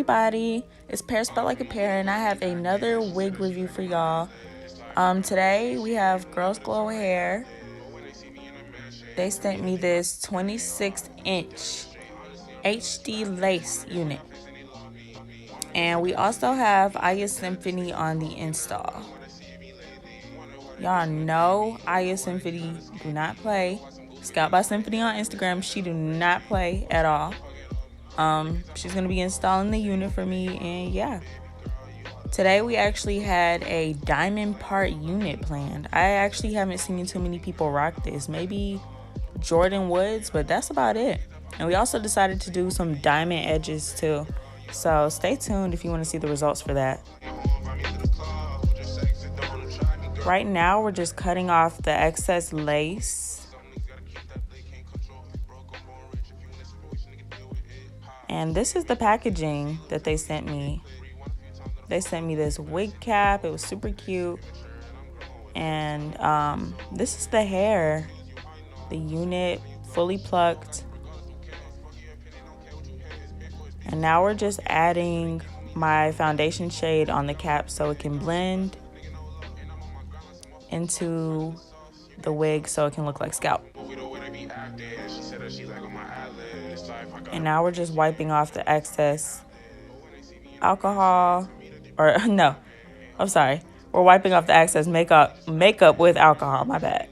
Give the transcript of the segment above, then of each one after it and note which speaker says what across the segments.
Speaker 1: everybody, it's Pear Spelled Like a Pear, and I have another wig review for y'all. Today we have Girlsglowhair. They sent me this 26-inch HD lace unit, and we also have Aya Symphony on the install. Y'all know Aya Symphony do not play. Scout by Symphony on Instagram, she do not play at all. She's gonna be installing the unit for me, and yeah. Today we actually had a diamond part unit planned. I actually haven't seen too many people rock this. Maybe Jordan Woods, but that's about it. And we also decided to do some diamond edges too. So stay tuned if you want to see the results for that. Right now we're just cutting off the excess lace. And this is the packaging that they sent me. They sent me this wig cap. It was super cute. And this is the hair. The unit fully plucked. And now we're just adding my foundation shade on the cap so it can blend into the wig so it can look like scalp. And now we're just wiping off the excess alcohol, or no, I'm sorry. We're wiping off the excess makeup with alcohol, my bad.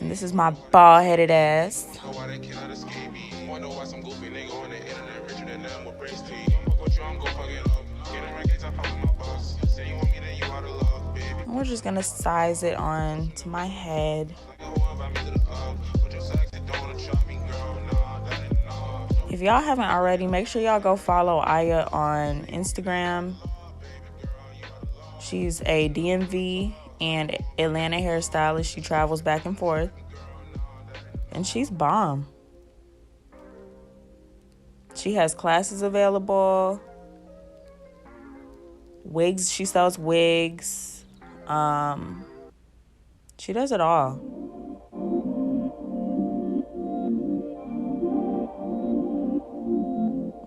Speaker 1: And this is my bald-headed ass. And we're just gonna size it on to my head. If y'all haven't already, make sure y'all go follow Aya on Instagram. She's a DMV and Atlanta hairstylist. She travels back and forth. And she's bomb. She has classes available. Wigs, she sells wigs. She does it all.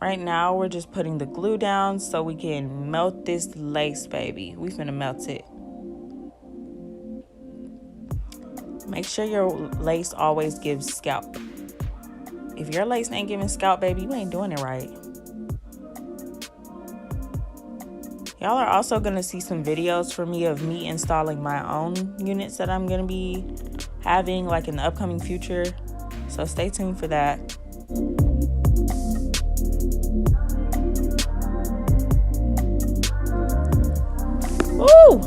Speaker 1: Right now, we're just putting the glue down so we can melt this lace, baby. We finna melt it. Make sure your lace always gives scalp. If your lace ain't giving scalp, baby, you ain't doing it right. Y'all are also gonna see some videos from me of me installing my own units that I'm gonna be having like in the upcoming future. So stay tuned for that. Woo!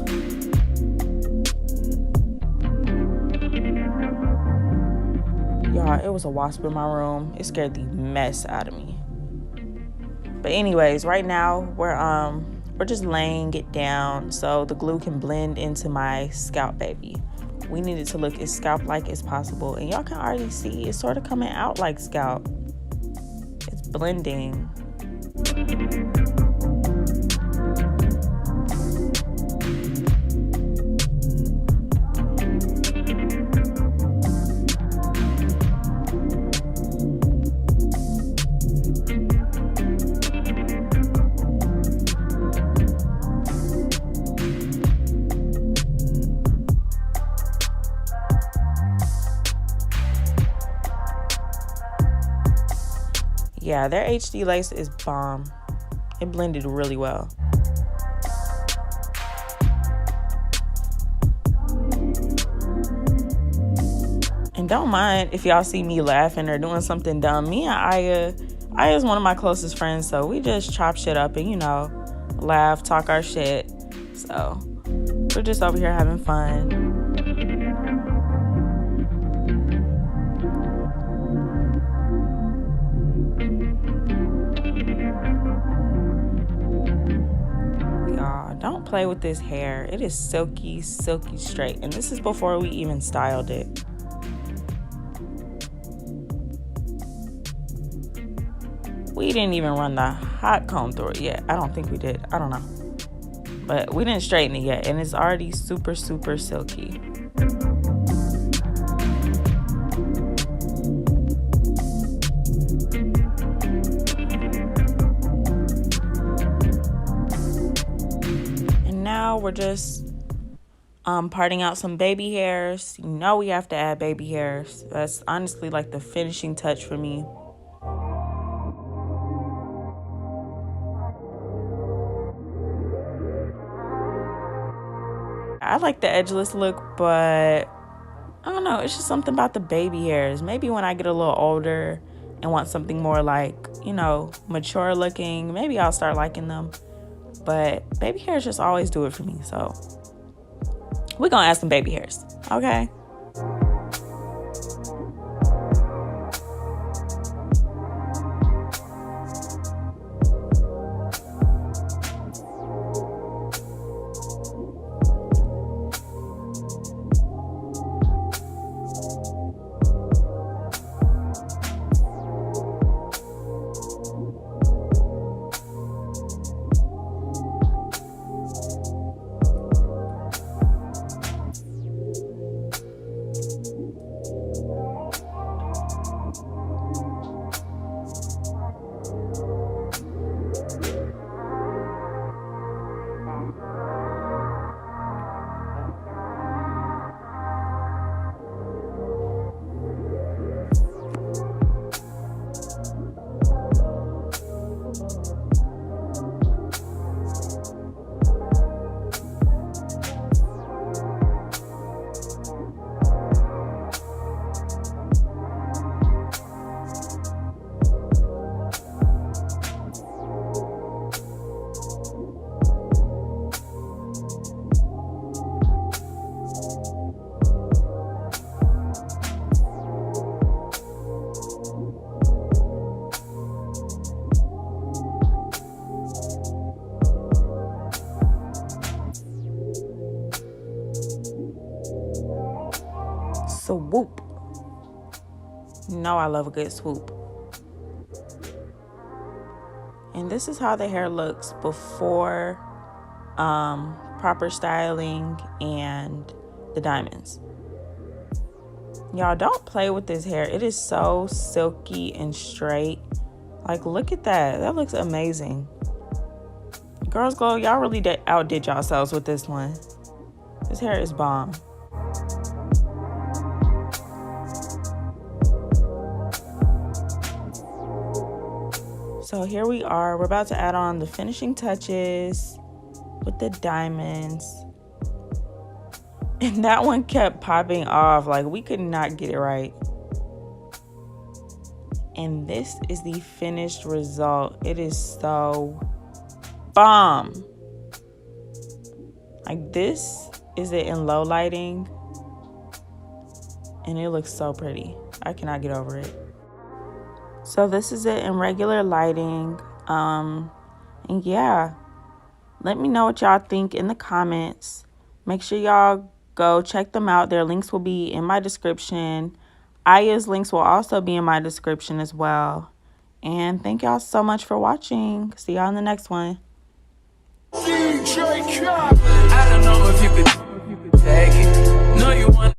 Speaker 1: Y'all, it was a wasp in my room. It scared the mess out of me. But anyways, right now we're just laying it down so the glue can blend into my scalp, baby. We need it to look as scalp-like as possible. And y'all can already see it's sort of coming out like scalp. It's blending. Yeah, their HD lace is bomb. It blended really well. And don't mind if y'all see me laughing or doing something dumb. Me and Aya's one of my closest friends, so we just chop shit up and, you know, laugh, talk our shit. So we're just over here having fun. Don't play with this hair. It is silky straight. And this is before we even styled it. We didn't even run the hot comb through it yet. I don't think we did. I don't know. But we didn't straighten it yet. And it's already super silky. we're just parting out some baby hairs. You know we have to add baby hairs. That's honestly like the finishing touch for me. I like the edgeless look, but I don't know, it's just something about the baby hairs. Maybe when I get a little older and want something more like, you know, mature looking, maybe I'll start liking them. But baby hairs just always do it for me. So we're gonna add some baby hairs, okay? Swoop. You know I love a good swoop. And this is how the hair looks before proper styling and the diamonds. Y'all, don't play with this hair. It is so silky and straight. Like, look at that. That looks amazing. Girls Glow, y'all really outdid yourselves with this one. This hair is bomb. So here we are. We're about to add on the finishing touches with the diamonds. And that one kept popping off. Like, we could not get it right. And this is the finished result. It is so bomb. Like, this is it in low lighting. And it looks so pretty. I cannot get over it. So this is it in regular lighting. And yeah, let me know what y'all think in the comments. Make sure y'all go check them out. Their links will be in my description. Aya's links will also be in my description as well. And thank y'all so much for watching. See y'all in the next one. I don't know if you could take it. No, you want